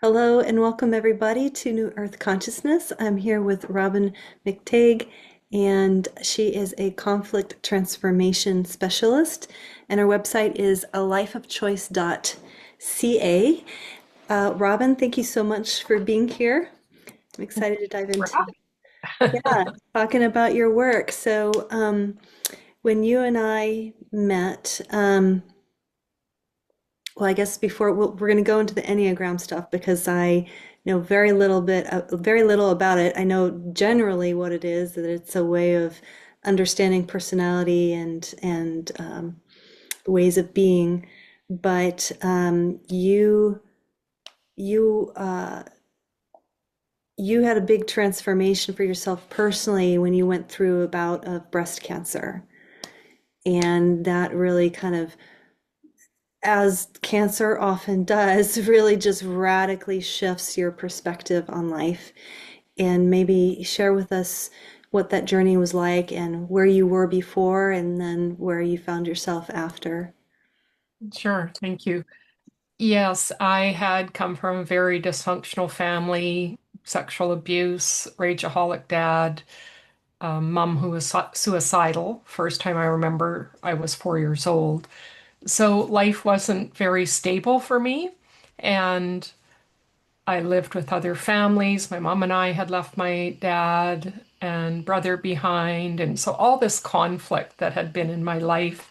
Hello and welcome everybody to New Earth Consciousness. I'm here with Robyn McTague, and she is a conflict transformation specialist, and our website is alifeofchoice.ca. Robyn, thank you so much for being here. I'm excited to dive into, yeah, talking about your work. When you and I met, well, I guess before we're going to go into the Enneagram stuff because I know very little about it. I know generally what it is, that it's a way of understanding personality and ways of being. But you you had a big transformation for yourself personally when you went through a bout of breast cancer, and that really kind of, as cancer often does, really just radically shifts your perspective on life. And maybe share with us what that journey was like and where you were before and then where you found yourself after. Sure, thank you. Yes, I had come from a very dysfunctional family, sexual abuse, rageaholic dad, mom who was suicidal. First time I remember, I was 4 years old. So life wasn't very stable for me. And I lived with other families. My mom and I had left my dad and brother behind. And so all this conflict that had been in my life.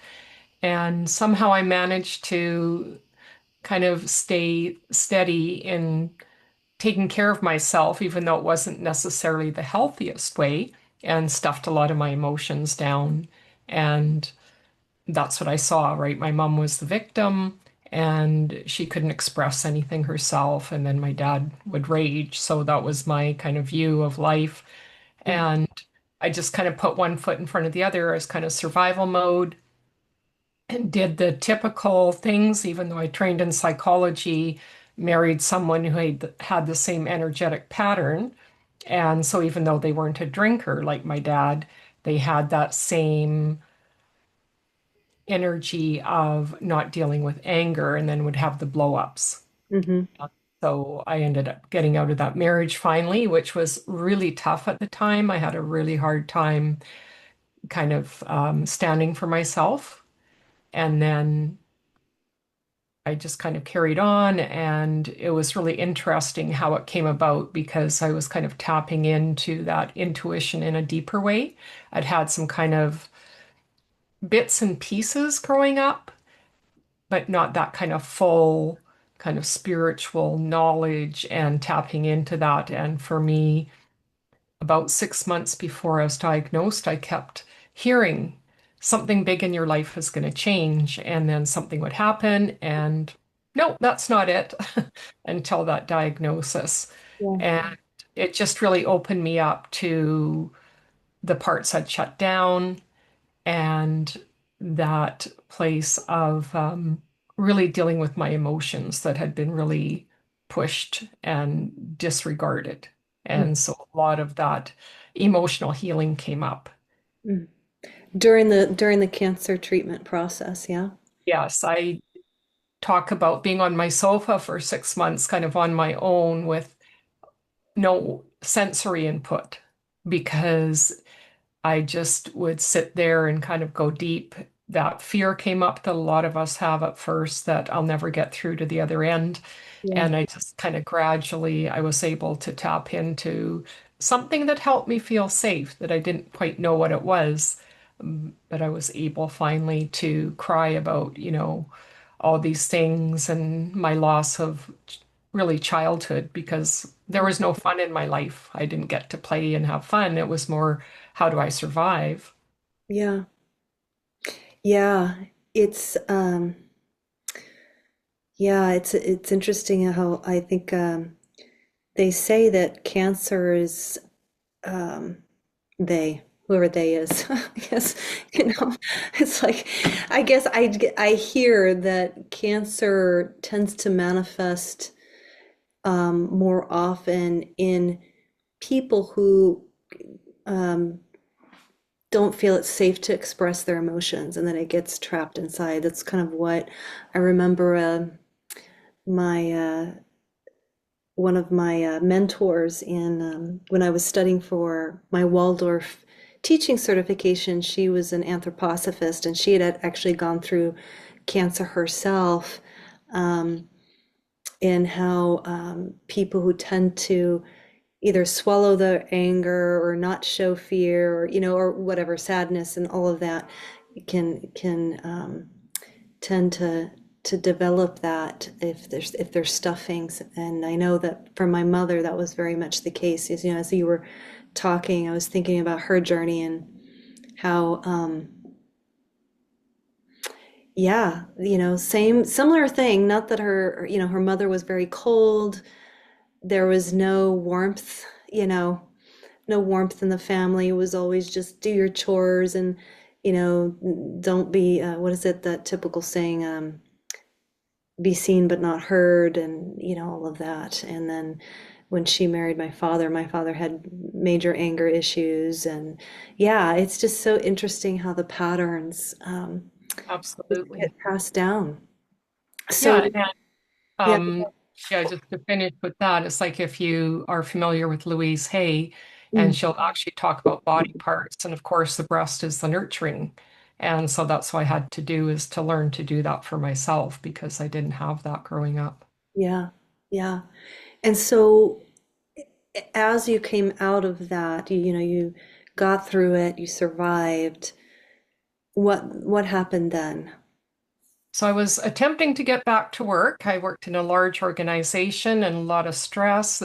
And somehow I managed to kind of stay steady in taking care of myself, even though it wasn't necessarily the healthiest way, and stuffed a lot of my emotions down. And that's what I saw, right? My mom was the victim and she couldn't express anything herself. And then my dad would rage. So that was my kind of view of life. And I just kind of put one foot in front of the other as kind of survival mode and did the typical things, even though I trained in psychology, married someone who had the same energetic pattern. And so even though they weren't a drinker like my dad, they had that same energy of not dealing with anger and then would have the blow ups. Hmm. So I ended up getting out of that marriage finally, which was really tough at the time. I had a really hard time kind of standing for myself. And then I just kind of carried on, and it was really interesting how it came about because I was kind of tapping into that intuition in a deeper way. I'd had some kind of bits and pieces growing up, but not that kind of full kind of spiritual knowledge and tapping into that. And for me, about 6 months before I was diagnosed, I kept hearing something big in your life is going to change. And then something would happen, and no, that's not it until that diagnosis. Yeah. And it just really opened me up to the parts I'd shut down and that place of really dealing with my emotions that had been really pushed and disregarded. And so a lot of that emotional healing came up. Mhm. During the cancer treatment process, yeah. Yes, I talk about being on my sofa for 6 months, kind of on my own with no sensory input because I just would sit there and kind of go deep. That fear came up that a lot of us have at first that I'll never get through to the other end. Yeah. And I just kind of gradually, I was able to tap into something that helped me feel safe, that I didn't quite know what it was. But I was able finally to cry about, all these things and my loss of really childhood because there was no fun in my life. I didn't get to play and have fun. It was more, how do I survive? Yeah. Yeah. It's yeah, it's interesting how I think they say that cancer is um, they, whoever they is, I guess, it's like, I guess I hear that cancer tends to manifest more often in people who um, don't feel it's safe to express their emotions and then it gets trapped inside. That's kind of what I remember my one of my mentors in when I was studying for my Waldorf teaching certification. She was an anthroposophist, and she had actually gone through cancer herself, um, and how people who tend to either swallow the anger or not show fear, or or whatever, sadness and all of that, can tend to develop that if there's stuffings. And I know that for my mother that was very much the case. As you were talking, I was thinking about her journey and how yeah, same similar thing. Not that her mother was very cold. There was no warmth, no warmth in the family. It was always just do your chores and don't be what is it, that typical saying, be seen but not heard, and all of that. And then when she married my father had major anger issues. And yeah, it's just so interesting how the patterns get Absolutely. passed down. So Yeah, and yeah. um, yeah, just to finish with that, it's like if you are familiar with Louise Hay, and Mm, she'll actually talk about body parts, and of course the breast is the nurturing. And so that's what I had to do is to learn to do that for myself because I didn't have that growing up. yeah, yeah. And so as you came out of that, you got through it, you survived. What happened then? So I was attempting to get back to work. I worked in a large organization and a lot of stress.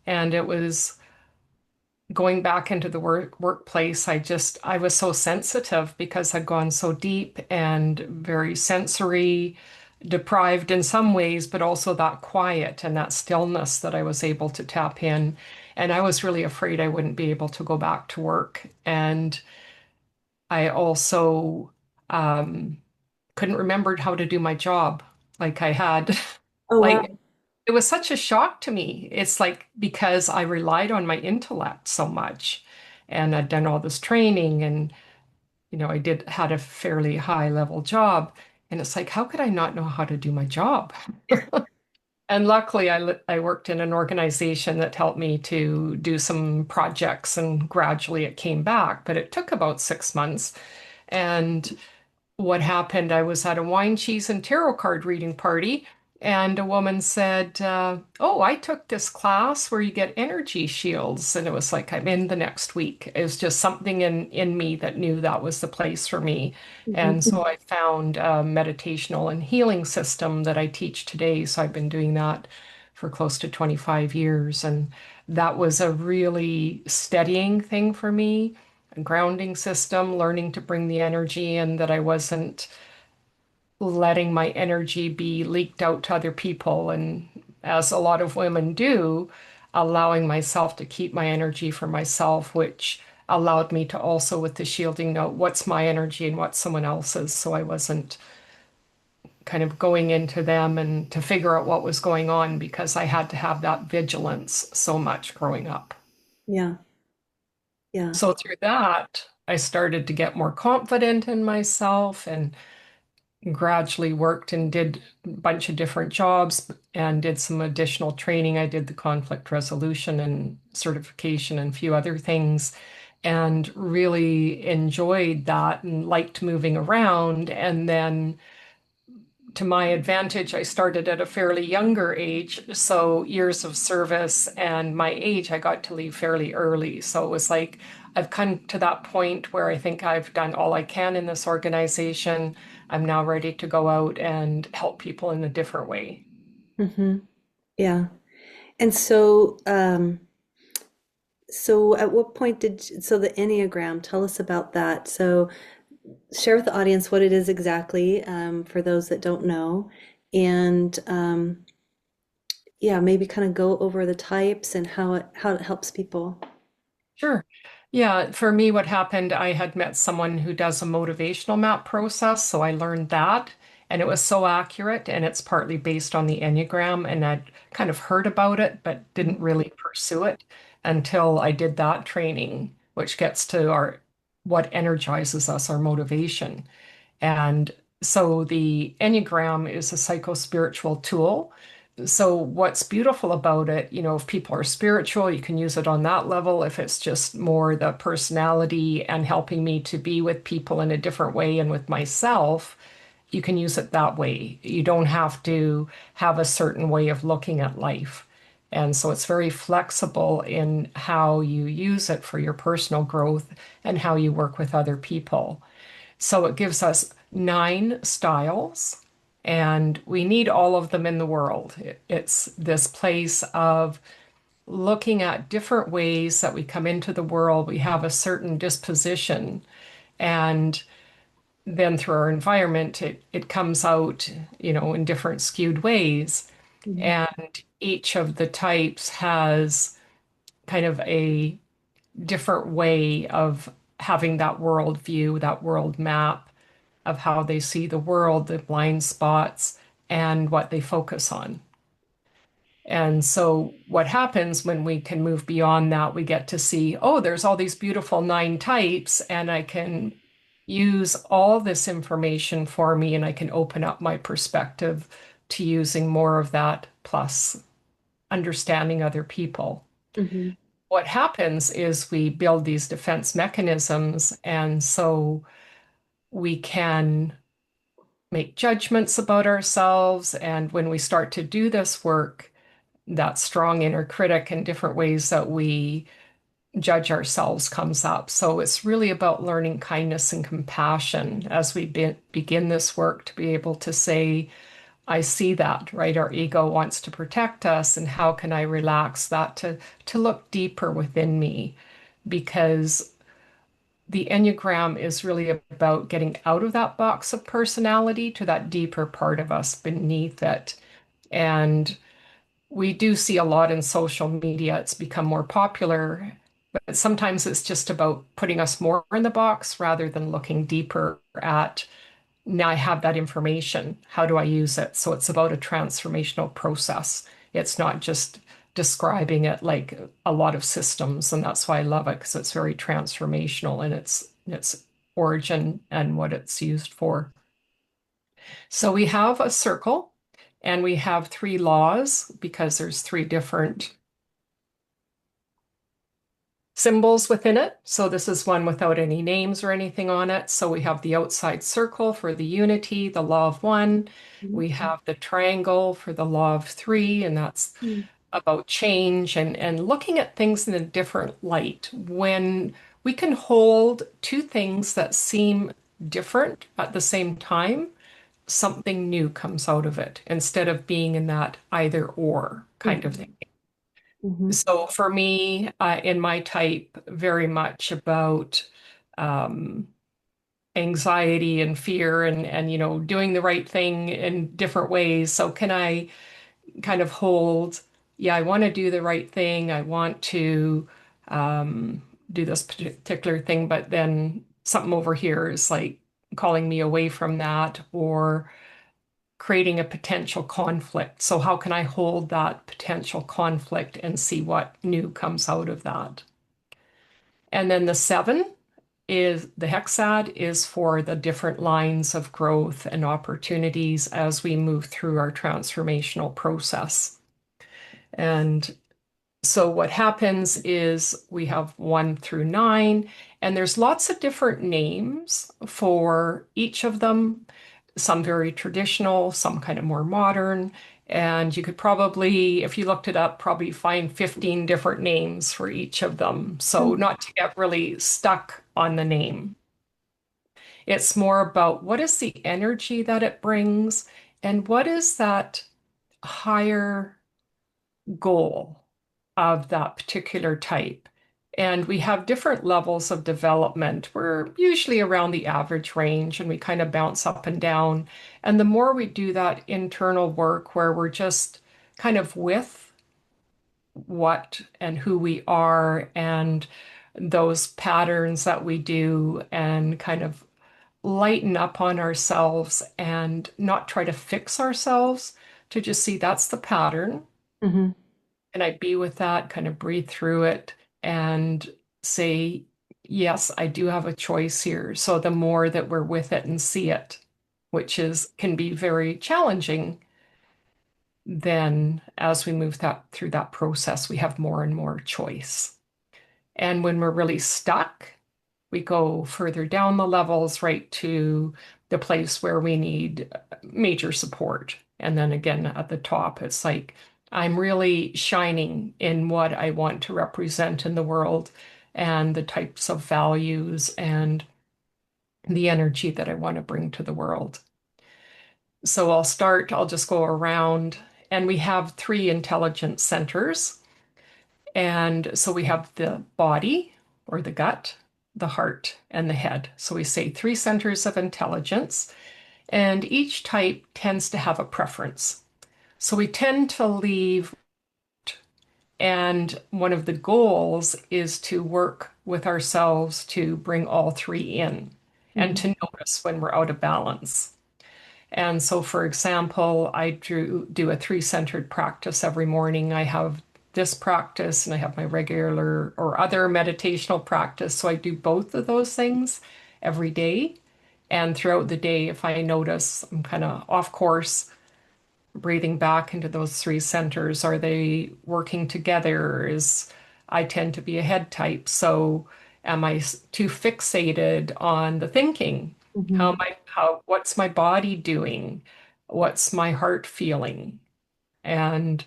And it was going back into the workplace. I was so sensitive because I'd gone so deep and very sensory deprived in some ways, but also that quiet and that stillness that I was able to tap in. And I was really afraid I wouldn't be able to go back to work. And I also um, couldn't remember how to do my job like I had. Oh wow. Like it was such a shock to me. It's like because I relied on my intellect so much and I'd done all this training and I did had a fairly high level job and it's like how could I not know how to do my job? And luckily I worked in an organization that helped me to do some projects and gradually it came back, but it took about 6 months. And what happened, I was at a wine, cheese, and tarot card reading party, and a woman said, Oh, I took this class where you get energy shields. And it was like, I'm in the next week. It was just something in me that knew that was the place for me. And Mhm. so I found a meditational and healing system that I teach today. So I've been doing that for close to 25 years. And that was a really steadying thing for me, a grounding system, learning to bring the energy in that I wasn't letting my energy be leaked out to other people. And as a lot of women do, allowing myself to keep my energy for myself, which allowed me to also, with the shielding, know what's my energy and what's someone else's. So I wasn't kind of going into them and to figure out what was going on because I had to have that vigilance so much growing up. Yeah, yeah. So through that, I started to get more confident in myself and gradually worked and did a bunch of different jobs and did some additional training. I did the conflict resolution and certification and a few other things and really enjoyed that and liked moving around. And then to my advantage, I started at a fairly younger age. So years of service and my age, I got to leave fairly early. So it was like I've come to that point where I think I've done all I can in this organization. I'm now ready to go out and help people in a different way. Hmm. Yeah. And so at what point so the Enneagram, tell us about that. So share with the audience what it is exactly, for those that don't know. And yeah, maybe kind of go over the types and how it helps people. Sure. Yeah, for me, what happened, I had met someone who does a motivational map process, so I learned that, and it was so accurate, and it's partly based on the Enneagram, and I'd kind of heard about it, but didn't really pursue it until I did that training, which gets to our what energizes us, our motivation. And so the Enneagram is a psycho-spiritual tool So what's beautiful about it, if people are spiritual, you can use it on that level. If it's just more the personality and helping me to be with people in a different way and with myself, you can use it that way. You don't have to have a certain way of looking at life. And so it's very flexible in how you use it for your personal growth and how you work with other people. So it gives us 9 styles, and we need all of them in the world. It's this place of looking at different ways that we come into the world. We have a certain disposition, and then through our environment, it comes out, in different skewed ways. Mhm. And each of the types has kind of a different way of having that world view, that world map of how they see the world, the blind spots, and what they focus on. And so, what happens when we can move beyond that, we get to see, oh, there's all these beautiful 9 types, and I can use all this information for me, and I can open up my perspective to using more of that, plus understanding other people. Mhm. What happens is we build these defense mechanisms, and so we can make judgments about ourselves. And when we start to do this work, that strong inner critic and different ways that we judge ourselves comes up. So it's really about learning kindness and compassion as we begin this work to be able to say, I see that, right? Our ego wants to protect us, and how can I relax that to look deeper within me? Because the Enneagram is really about getting out of that box of personality to that deeper part of us beneath it. And we do see a lot in social media. It's become more popular, but sometimes it's just about putting us more in the box rather than looking deeper at, now I have that information. How do I use it? So it's about a transformational process. It's not just describing it like a lot of systems. And that's why I love it, because it's very transformational in its origin and what it's used for. So we have a circle and we have 3 laws because there's 3 different symbols within it. So this is one without any names or anything on it. So we have the outside circle for the unity, the law of one. We have the triangle for the law of three, and that's Mhm. about change and looking at things in a different light. When we can hold 2 things that seem different at the same time, something new comes out of it instead of being in that either or kind of Mhm. thing. Mhm. So for me, in my type, very much about um, anxiety and fear and doing the right thing in different ways. So can I kind of hold, yeah, I want to do the right thing. I want to um, do this particular thing, but then something over here is like calling me away from that or creating a potential conflict. So, how can I hold that potential conflict and see what new comes out of that? And then the 7 is the hexad is for the different lines of growth and opportunities as we move through our transformational process. And so what happens is we have 1 through 9, and there's lots of different names for each of them, some very traditional, some kind of more modern. And you could probably, if you looked it up, probably find 15 different names for each of them. So Mhm. not to get really stuck on the name. It's more about what is the energy that it brings and what is that higher goal of that particular type. And we have different levels of development. We're usually around the average range and we kind of bounce up and down. And the more we do that internal work where we're just kind of with what and who we are and those patterns that we do and kind of lighten up on ourselves and not try to fix ourselves, to just see that's the pattern Mhm. and I be with that, kind of breathe through it and say, yes, I do have a choice here. So the more that we're with it and see it, which is can be very challenging then as we move that through that process, we have more and more choice. And when we're really stuck, we go further down the levels right to the place where we need major support. And then again, at the top, it's like I'm really shining in what I want to represent in the world and the types of values and the energy that I want to bring to the world. So I'll just go around, and we have three intelligence centers. And so we have the body or the gut, the heart, and the head. So we say three centers of intelligence, and each type tends to have a preference. So we tend to leave, and one of the goals is to work with ourselves to bring all three in and Mhm. to notice when we're out of balance. And so, for example, do a three-centered practice every morning. I have this practice and I have my regular or other meditational practice. So I do both of those things every day. And throughout the day, if I notice I'm kind of off course, breathing back into those three centers, are they working together? I tend to be a head type. So am I too fixated on the thinking? Mhm. What's my body doing? What's my heart feeling? And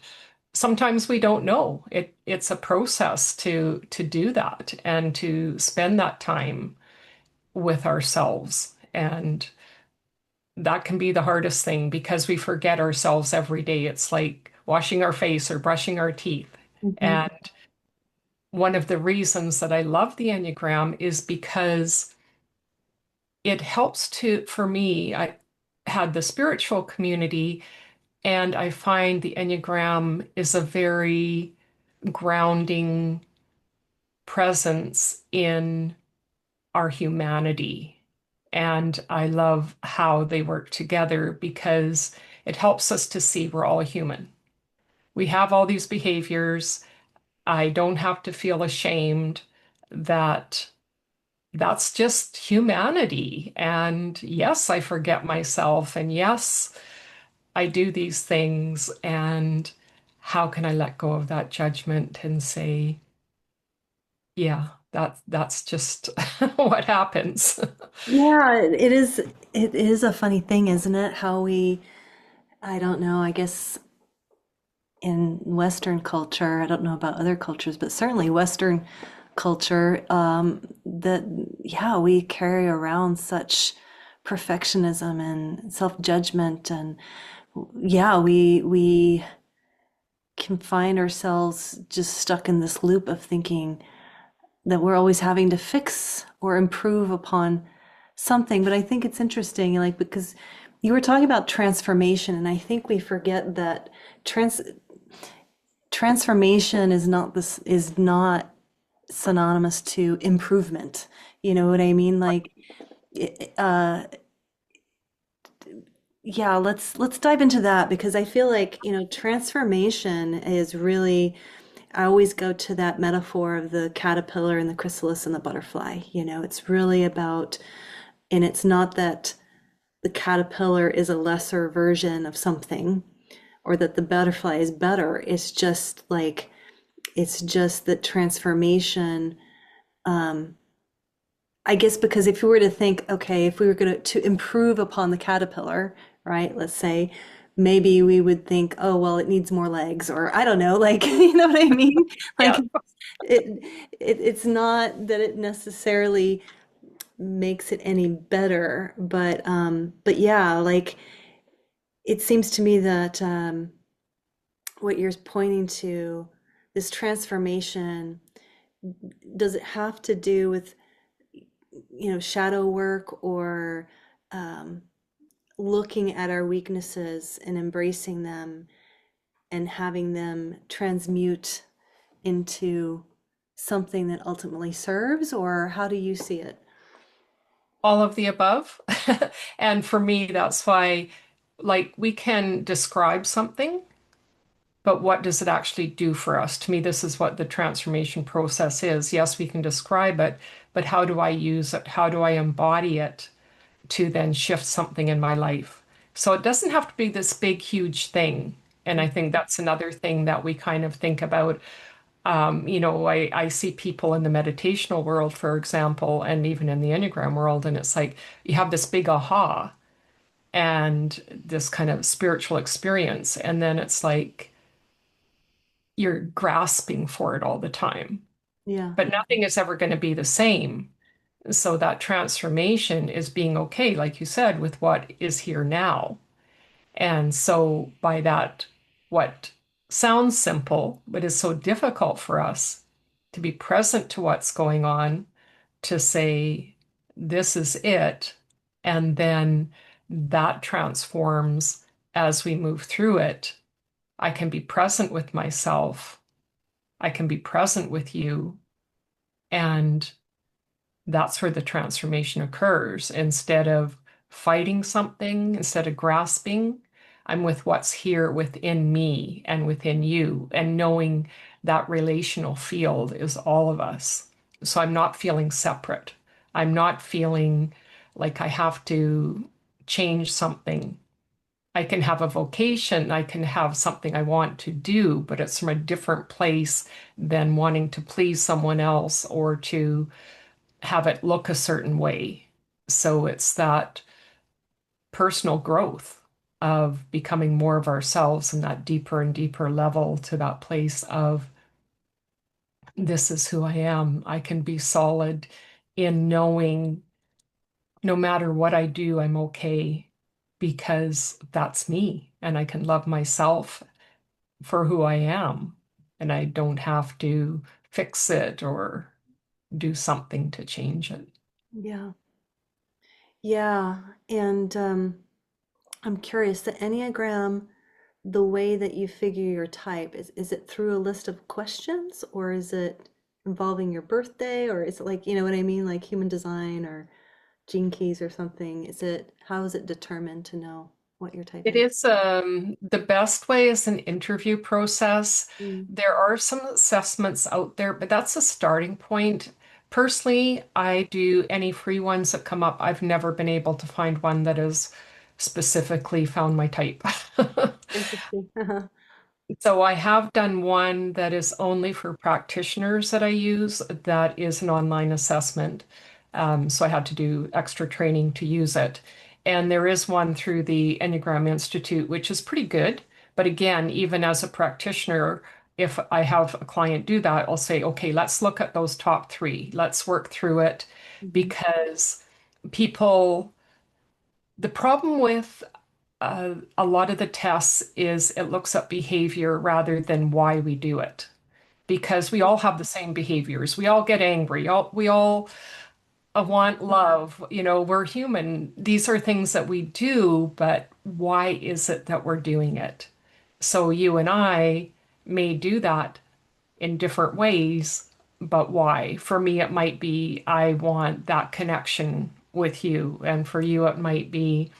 sometimes we don't know. It's a process to do that and to spend that time with ourselves. And that can be the hardest thing because we forget ourselves every day. It's like washing our face or brushing our teeth. Mhm. And one of the reasons that I love the Enneagram is because it helps for me, I had the spiritual community, and I find the Enneagram is a very grounding presence in our humanity. And I love how they work together because it helps us to see we're all human. We have all these behaviors. I don't have to feel ashamed that that's just humanity. And yes, I forget myself. And yes, I do these things. And how can I let go of that judgment and say, yeah, that's just what happens. Yeah, it is a funny thing, isn't it? How I don't know, I guess in Western culture, I don't know about other cultures, but certainly Western culture, that yeah, we carry around such perfectionism and self-judgment, and yeah, we can find ourselves just stuck in this loop of thinking that we're always having to fix or improve upon something. But I think it's interesting, like, because you were talking about transformation, and I think we forget that transformation is not synonymous to improvement. You know what I mean? Like, yeah, let's dive into that because I feel like, transformation is really, I always go to that metaphor of the caterpillar and the chrysalis and the butterfly. It's really about, and it's not that the caterpillar is a lesser version of something or that the butterfly is better. It's just that transformation. I guess because if we were to think, okay, if we were going to improve upon the caterpillar, right? Let's say maybe we would think, oh, well, it needs more legs, or I don't know, like, you know what I mean? Yeah. Like it, it's not that it necessarily makes it any better, but yeah, like it seems to me that what you're pointing to, this transformation, does it have to do with, shadow work or um, looking at our weaknesses and embracing them and having them transmute into something that ultimately serves, or how do you see it? All of the above. And for me, that's why, like, we can describe something, but what does it actually do for us? To me, this is what the transformation process is. Yes, we can describe it, but how do I use it? How do I embody it to then shift something in my life? So it doesn't have to be this big, huge thing. And I think that's another thing that we kind of think about. I see people in the meditational world, for example, and even in the Enneagram world, and it's like you have this big aha and this kind of spiritual experience. And then it's like you're grasping for it all the time, Yeah. but nothing is ever going to be the same. So that transformation is being okay, like you said, with what is here now. And so by that, what sounds simple, but is so difficult for us to be present to what's going on, to say, this is it. And then that transforms as we move through it. I can be present with myself. I can be present with you. And that's where the transformation occurs. Instead of fighting something, instead of grasping, I'm with what's here within me and within you, and knowing that relational field is all of us. So I'm not feeling separate. I'm not feeling like I have to change something. I can have a vocation, I can have something I want to do, but it's from a different place than wanting to please someone else or to have it look a certain way. So it's that personal growth of becoming more of ourselves and that deeper and deeper level to that place of this is who I am. I can be solid in knowing no matter what I do, I'm okay because that's me and I can love myself for who I am and I don't have to fix it or do something to change it. Yeah. Yeah. And I'm curious, the Enneagram, the way that you figure your type, is it through a list of questions or is it involving your birthday or is it like, you know what I mean, like human design or gene keys or something? How is it determined to know what your type It is? is the best way is an interview process. Mm, There are some assessments out there, but that's a starting point. Personally, I do any free ones that come up. I've never been able to find one that has specifically found my type. interesting. So I have done one that is only for practitioners that I use. That is an online assessment. So I had to do extra training to use it. And there is one through the Enneagram Institute, which is pretty good. But again, even as a practitioner, if I have a client do that, I'll say, okay, let's look at those top three. Let's work through it Mhm. because people, the problem with a lot of the tests is it looks at behavior rather than why we do it. Because we all have the same behaviors. We all get angry. We all want love. We're human. These are things that we do, but why is it that we're doing it? So you and I may do that in different ways, but why? For me, it might be I want that connection with you. And for you, it might be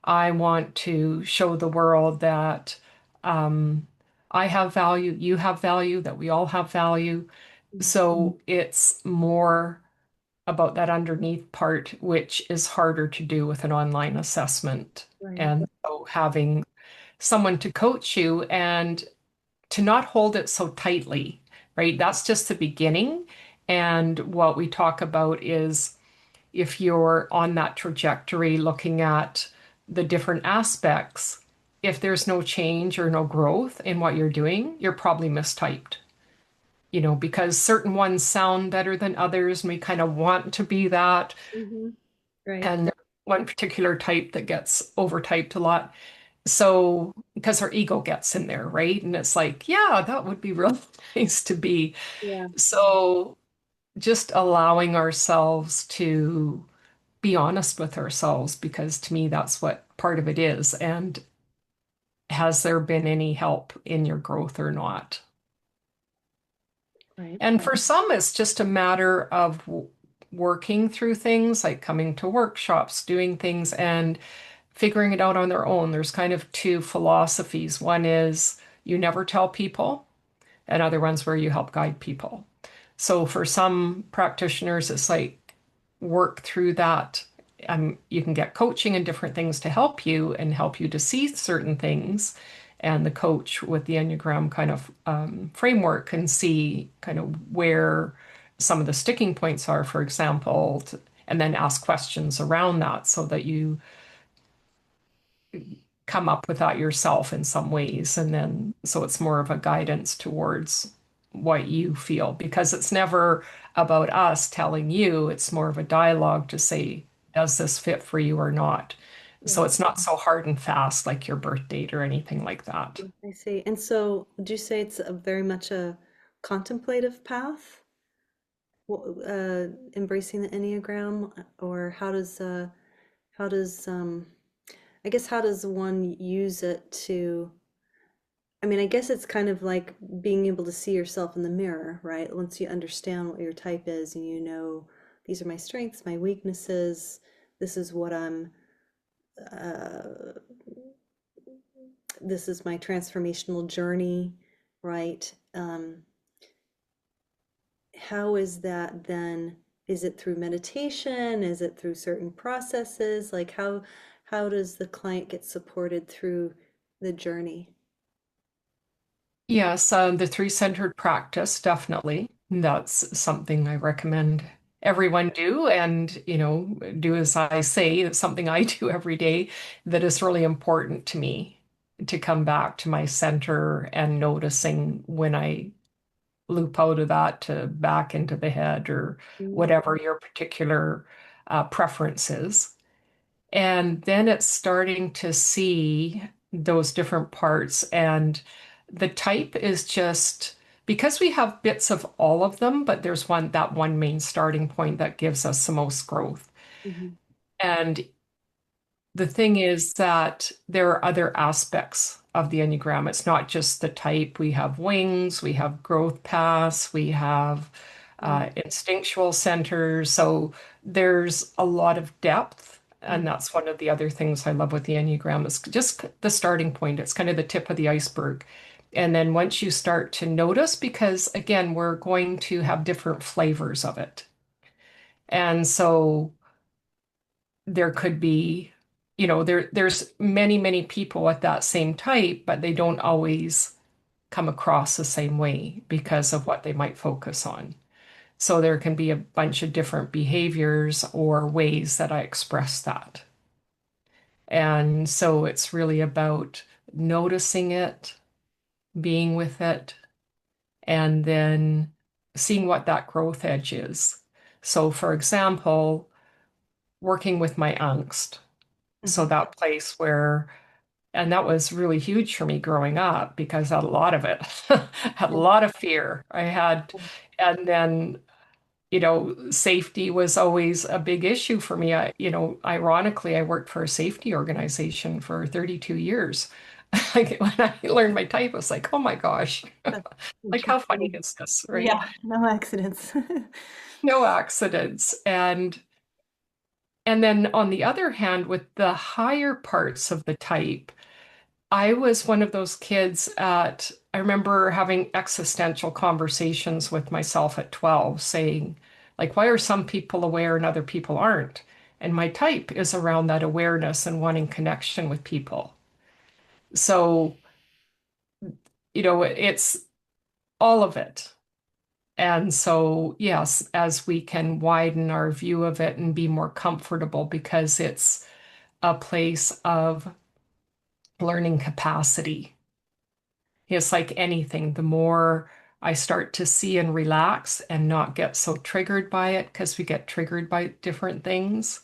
I want to show the world that um, I have value, you have value, that we all have value. Mhm. So it's more about that underneath part, which is harder to do with an online assessment. Right. And so having someone to coach you and to not hold it so tightly, right? That's just the beginning. And what we talk about is if you're on that trajectory looking at the different aspects, if there's no change or no growth in what you're doing, you're probably mistyped, because certain ones sound better than others, and we kind of want to be that. Hmm. Right. And there's one particular type that gets overtyped a lot. So, because our ego gets in there, right? And it's like, yeah, that would be real nice to be. Yeah. So, just allowing ourselves to be honest with ourselves because to me that's what part of it is. And has there been any help in your growth or not? Right. And for some, it's just a matter of working through things like coming to workshops, doing things, and figuring it out on their own. There's kind of two philosophies. One is you never tell people, and other ones where you help guide people. So for some practitioners, it's like work through that. You can get coaching and different things to help you and help you to see certain things. and the coach with the Enneagram kind of framework can see kind of where some of the sticking points are, for example, and then ask questions around that so that you come up with that yourself in some ways. And then so it's more of a guidance towards what you feel because it's never about us telling you, it's more of a dialogue to say, does this fit for you or not? So Right. it's not so hard and fast like your birth date or anything like that. I see. And so, would you say it's a very much a contemplative path, embracing the Enneagram, or how does I guess how does one use it to, I mean, I guess it's kind of like being able to see yourself in the mirror, right? Once you understand what your type is and you know these are my strengths, my weaknesses, this is what uh, this is my transformational journey, right? How is that then? Is it through meditation? Is it through certain processes? Like how does the client get supported through the journey? Yes, the three-centered practice, definitely. That's something I recommend everyone do and, do as I say. It's something I do every day that is really important to me to come back to my center and noticing when I loop out of that to back into the head or Mm, whatever your particular preference is. And then it's starting to see those different parts. And the type is just because we have bits of all of them, but there's that one main starting point that gives us the most growth. mhm, And the thing is that there are other aspects of the Enneagram. It's not just the type. We have wings, we have growth paths, we have mm, instinctual centers. So there's a lot of depth. And mm, that's one of the other things I love with the Enneagram is just the starting point. It's kind of the tip of the iceberg. And then once you start to notice, because again, we're going to have different flavors of it. And so there could be, there's many, many people at that same type, but they don't always come across the same way because of what they might focus on. So there can be a bunch of different behaviors or ways that I express that. And so it's really about noticing it, being with it, and then seeing what that growth edge is. So, for example, working with my angst. So mhm, that place where and that was really huge for me growing up because I had a lot of it. Had a yeah, lot of fear. And then, safety was always a big issue for me. Ironically, I worked for a safety organization for 32 years. Like when I learned my type, I was like, oh my gosh, that's like how funny interesting. is this, right? Yeah, no accidents. No accidents. And then on the other hand, with the higher parts of the type, I was one of those kids I remember having existential conversations with myself at 12 saying, like, why are some people aware and other people aren't? And my type is around that awareness and wanting connection with people. So, it's all of it. And so, yes, as we can widen our view of it and be more comfortable because it's a place of learning capacity. It's like anything, the more I start to see and relax and not get so triggered by it, because we get triggered by different things.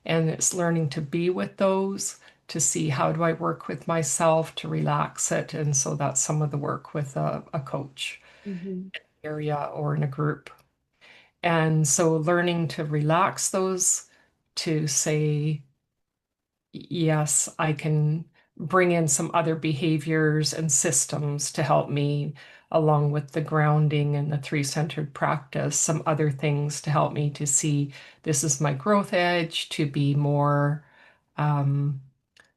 And it's learning to be with those, to see how do I work with myself to relax it. And so that's some of the work with a coach Mhm, area or in a group. And so learning to relax those, to say, yes, I can bring in some other behaviors and systems to help me, along with the grounding and the three-centered practice, some other things to help me to see this is my growth edge, to be more, um,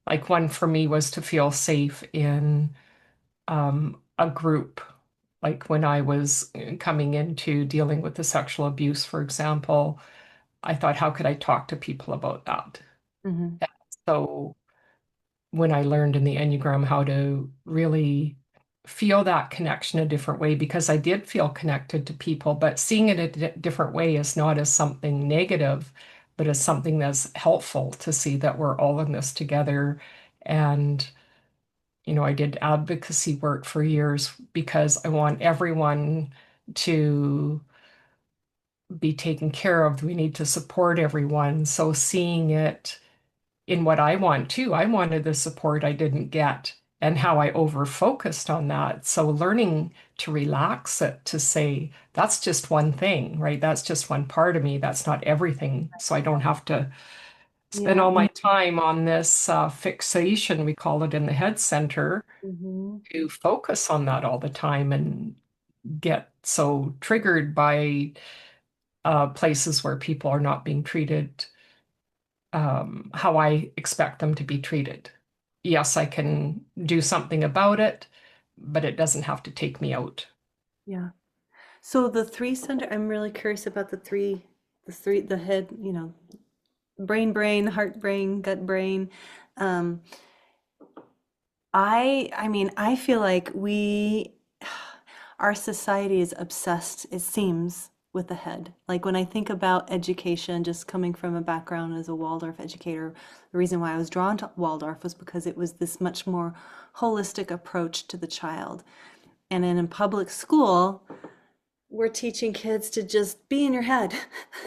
like one for me was to feel safe in a group. Like when I was coming into dealing with the sexual abuse, for example, I thought, how could I talk to people about that? mhm, So when I learned in the Enneagram how to really feel that connection a different way, because I did feel connected to people, but seeing it a different way is not as something negative, but as something that's helpful to see that we're all in this together. And, I did advocacy work for years because I want everyone to be taken care of. We need to support everyone. So seeing it in what I want too. I wanted the support I didn't get and how I over focused on that. So learning to relax it, to say, that's just one thing, right? That's just one part of me. That's not everything. So I don't have to spend Yeah. all my time on this fixation, we call it in the head center, Hmm. to focus on that all the time and get so triggered by places where people are not being treated how I expect them to be treated. Yes, I can do something about it, but it doesn't have to take me out. Yeah. So the three center, I'm really curious about the head, brain, heart, brain, gut, brain. Um, I mean, I feel like our society is obsessed, it seems, with the head. Like when I think about education, just coming from a background as a Waldorf educator, the reason why I was drawn to Waldorf was because it was this much more holistic approach to the child. And in a public school, we're teaching kids to just be in your head,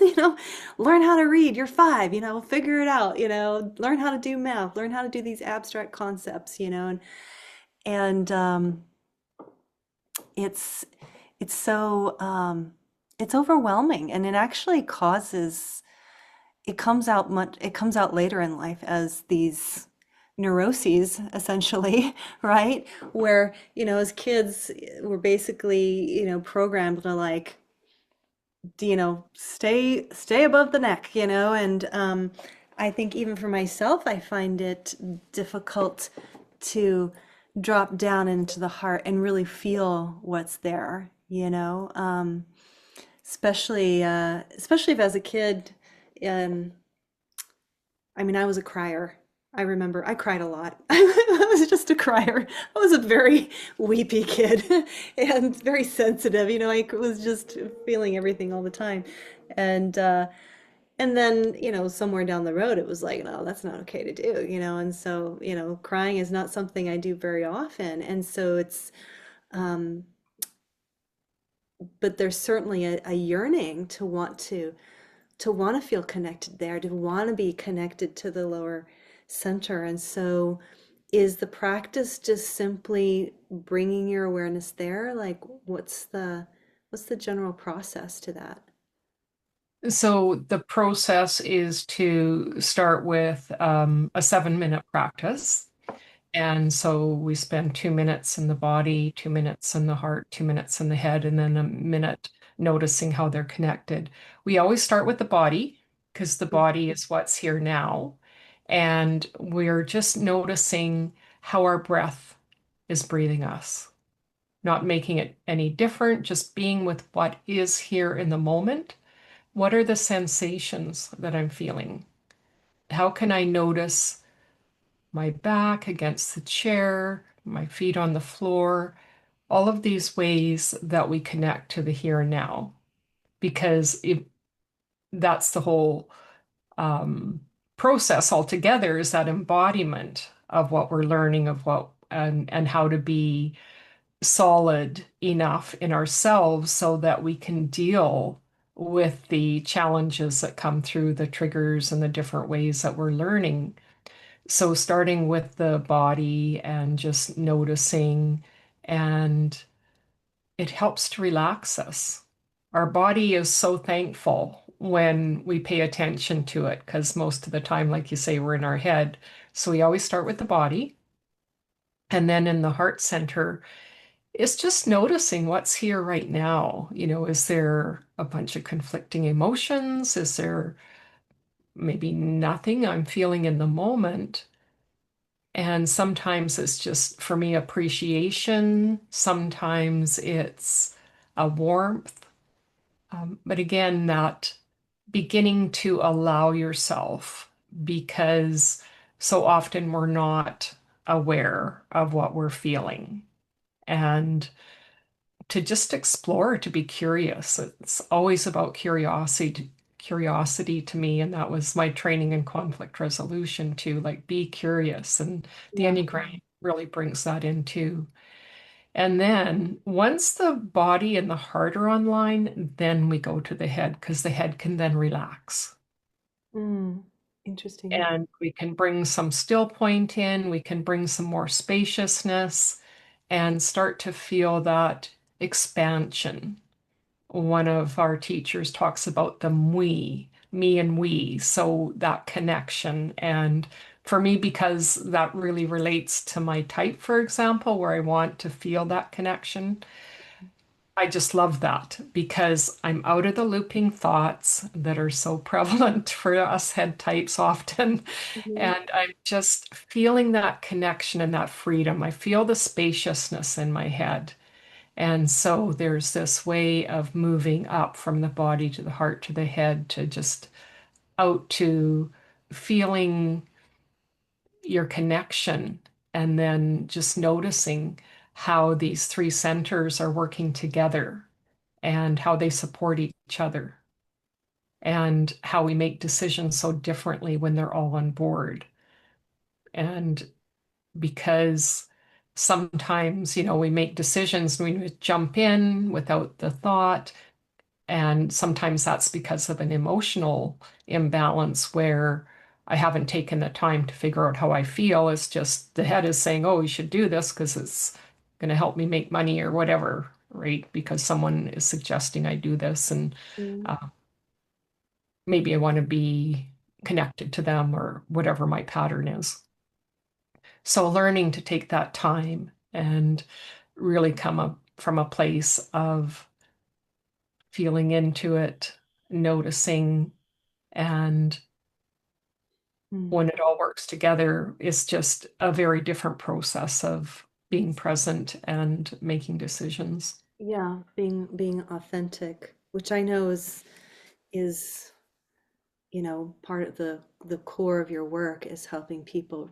you know, learn how to read. You're five, figure it out, learn how to do math, learn how to do these abstract concepts, and it's it's so it's overwhelming, and it actually causes it comes out later in life as these neuroses essentially, right? Where, as kids we're basically, programmed to like, stay above the neck, and I think even for myself, I find it difficult to drop down into the heart and really feel what's there, especially if as a kid, um, I mean, I was a crier. I remember I cried a lot. I was just a crier. I was a very weepy kid and very sensitive. I was just feeling everything all the time. And then, somewhere down the road, it was like, no, that's not okay to do, And so, crying is not something I do very often. And so um, but there's certainly a yearning to want to feel connected there, to want to be connected to the lower center. And so, is the practice just simply bringing your awareness there? Like, what's the general process to that? So the process is to start with a 7-minute practice. And so we spend 2 minutes in the body, 2 minutes in the heart, 2 minutes in the head, and then a minute noticing how they're connected. We always start with the body because the body is what's here now. And we're just noticing how our breath is breathing us, not making it any different, just being with what is here in the moment. What are the sensations that I'm feeling? How can I notice my back against the chair, my feet on the floor, all of these ways that we connect to the here and now, because that's the whole um, process altogether is that embodiment of what we're learning of what and how to be solid enough in ourselves so that we can deal with the challenges that come through the triggers and the different ways that we're learning. So starting with the body and just noticing, and it helps to relax us. Our body is so thankful when we pay attention to it because most of the time, like you say, we're in our head. So we always start with the body. And then in the heart center, it's just noticing what's here right now. Is there a bunch of conflicting emotions? Is there maybe nothing I'm feeling in the moment? And sometimes it's just for me appreciation. Sometimes it's a warmth. But again, that beginning to allow yourself because so often we're not aware of what we're feeling and to just explore, to be curious. It's always about curiosity to me, and that was my training in conflict resolution to like be curious. And the Yeah. Enneagram really brings that in too. And then once the body and the heart are online, then we go to the head because the head can then relax. Mm, interesting. And we can bring some still point in, we can bring some more spaciousness and start to feel that expansion. One of our teachers talks about the we, me and we, so that connection. And for me, because that really relates to my type, for example, where I want to feel that connection, I just love that because I'm out of the looping thoughts that are so prevalent for us head types often. Mhm. And I'm just feeling that connection and that freedom. I feel the spaciousness in my head. And so there's this way of moving up from the body to the heart to the head to just out to feeling your connection and then just noticing how these three centers are working together and how they support each other and how we make decisions so differently when they're all on board. And because sometimes, we make decisions and we jump in without the thought. And sometimes that's because of an emotional imbalance where I haven't taken the time to figure out how I feel. It's just the head is saying, oh, you should do this because it's going to help me make money or whatever, right? Because someone is suggesting I do this. And Mm. uh, maybe I want to be connected to them or whatever my pattern is. So learning to take that time and really come up from a place of feeling into it, noticing, and Mm. when it all works together, is just a very different process of being present and making decisions. Yeah, being authentic, which I know is, part of the core of your work is helping people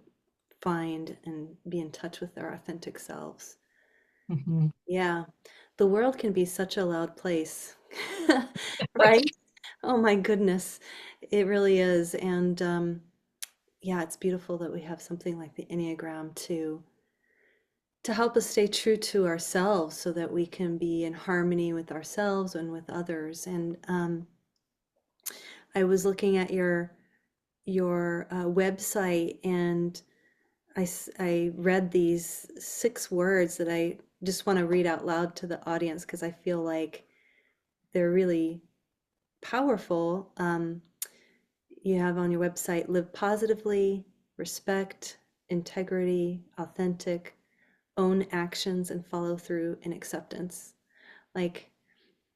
find and be in touch with their authentic selves. Mhm. Yeah, the world can be such a loud place, right? Oh my goodness, it really is. And yeah, it's beautiful that we have something like the Enneagram to help us stay true to ourselves so that we can be in harmony with ourselves and with others. And I was looking at your website, and I read these 6 words that I just want to read out loud to the audience because I feel like they're really powerful. You have on your website: live positively, respect, integrity, authentic, own actions, and follow through, and acceptance. Like,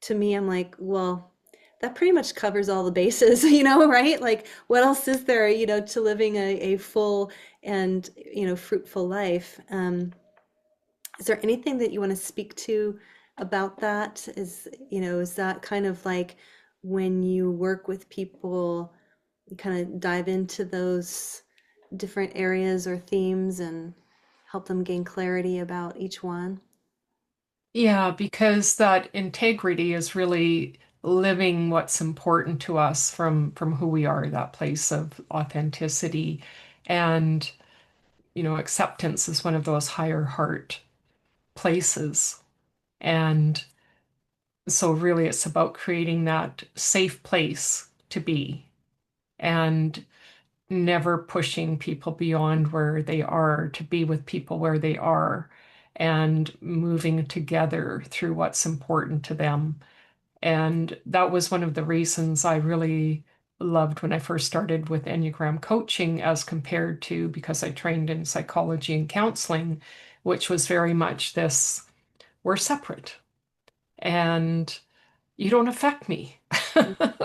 to me, I'm like, well, that pretty much covers all the bases, right? Like, what else is there, to living a full and, fruitful life? Is there anything that you want to speak to about that? Is that kind of like when you work with people, you kind of dive into those different areas or themes and help them gain clarity about each one? Yeah, because that integrity is really living what's important to us from who we are, that place of authenticity. And, acceptance is one of those higher heart places. And so really it's about creating that safe place to be and never pushing people beyond where they are, to be with people where they are and moving together through what's important to them. And that was one of the reasons I really loved when I first started with Enneagram coaching as compared to because I trained in psychology and counseling, which was very much this, we're separate and you don't affect me,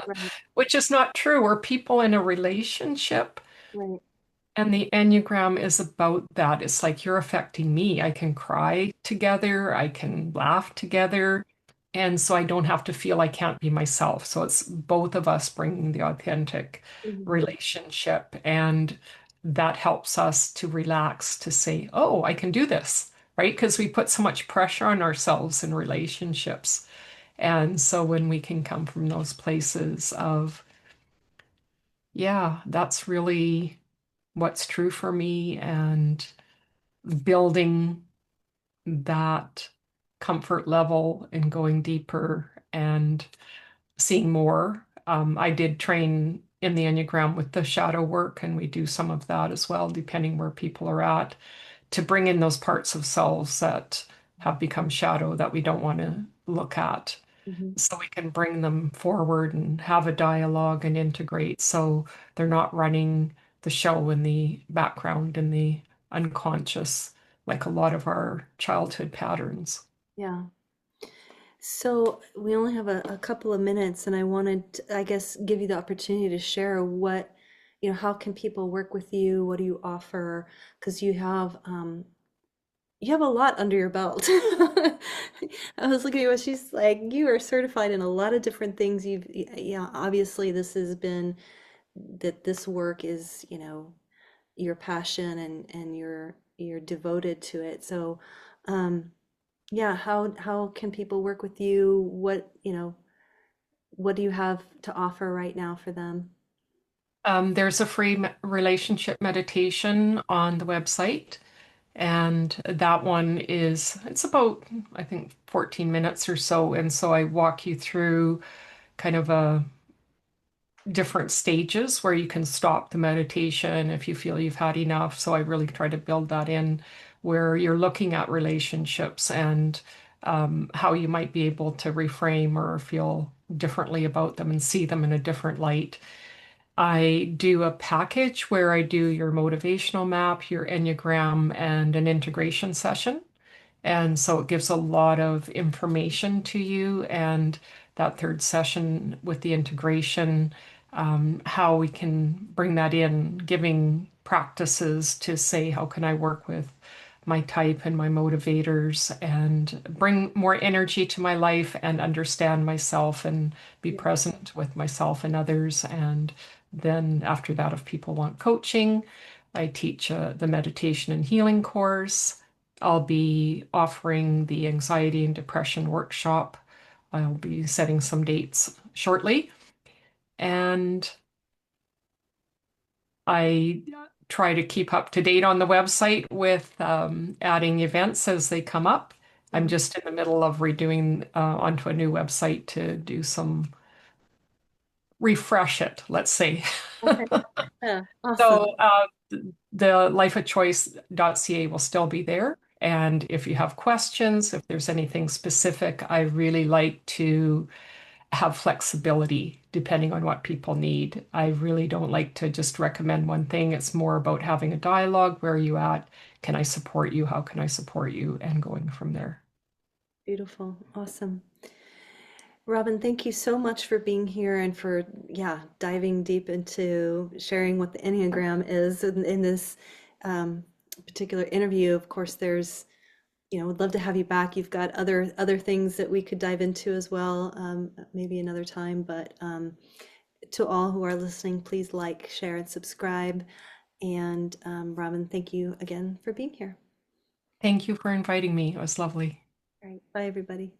Right, which is not true. We're people in a relationship. right. And the Enneagram is about that. It's like you're affecting me. I can cry together, I can laugh together. And so I don't have to feel I can't be myself. So it's both of us bringing the authentic Mhm. relationship and that helps us to relax, to say, oh, I can do this, right? Because we put so much pressure on ourselves in relationships. And so when we can come from those places of, yeah, that's really what's true for me, and building that comfort level and going deeper and seeing more. I did train in the Enneagram with the shadow work, and we do some of that as well, depending where people are at, to bring in those parts of selves that have become shadow that we don't want to look at, Mhm. so we can bring them forward and have a dialogue and integrate so they're not running the show in the background in the unconscious, like a lot of our childhood patterns. Yeah. So we only have a couple of minutes, and I wanted to, I guess, give you the opportunity to share what, how can people work with you? What do you offer? Because you have a lot under your belt. I was looking at what she's like. You are certified in a lot of different things. Yeah, obviously this has been that this work is, your passion, and you're devoted to it. So, um, yeah, how can people work with you? What do you have to offer right now for them? There's a free relationship meditation on the website, and that one it's about, I think, 14 minutes or so. And so I walk you through kind of a different stages where you can stop the meditation if you feel you've had enough. So I really try to build that in, where you're looking at relationships and how you might be able to reframe or feel differently about them and see them in a different light. I do a package where I do your motivational map, your Enneagram, and an integration session. And so it gives a lot of information to you. And that third session with the integration, how we can bring that in, giving practices to say, how can I work with my type and my motivators and bring more energy to my life and understand myself and be Yeah, present with myself and others. And then after that, if people want coaching, I teach the meditation and healing course. I'll be offering the anxiety and depression workshop. I'll be setting some dates shortly. And I try to keep up to date on the website with adding events as they come up. I'm yeah. just in the middle of redoing onto a new website to do some refresh it, let's say. Okay. Yeah, awesome. So the lifeofchoice.ca will still be there. And if you have questions, if there's anything specific, I really like to have flexibility depending on what people need. I really don't like to just recommend one thing. It's more about having a dialogue. Where are you at? Can I support you? How can I support you? And going from there. Beautiful. Awesome. Robin, thank you so much for being here and for, yeah, diving deep into sharing what the Enneagram is in this um, particular interview. Of course, would love to have you back. You've got other things that we could dive into as well, maybe another time. But to all who are listening, please like, share, and subscribe. And Robin, thank you again for being here. Thank you for inviting me. It was lovely. All right, bye everybody.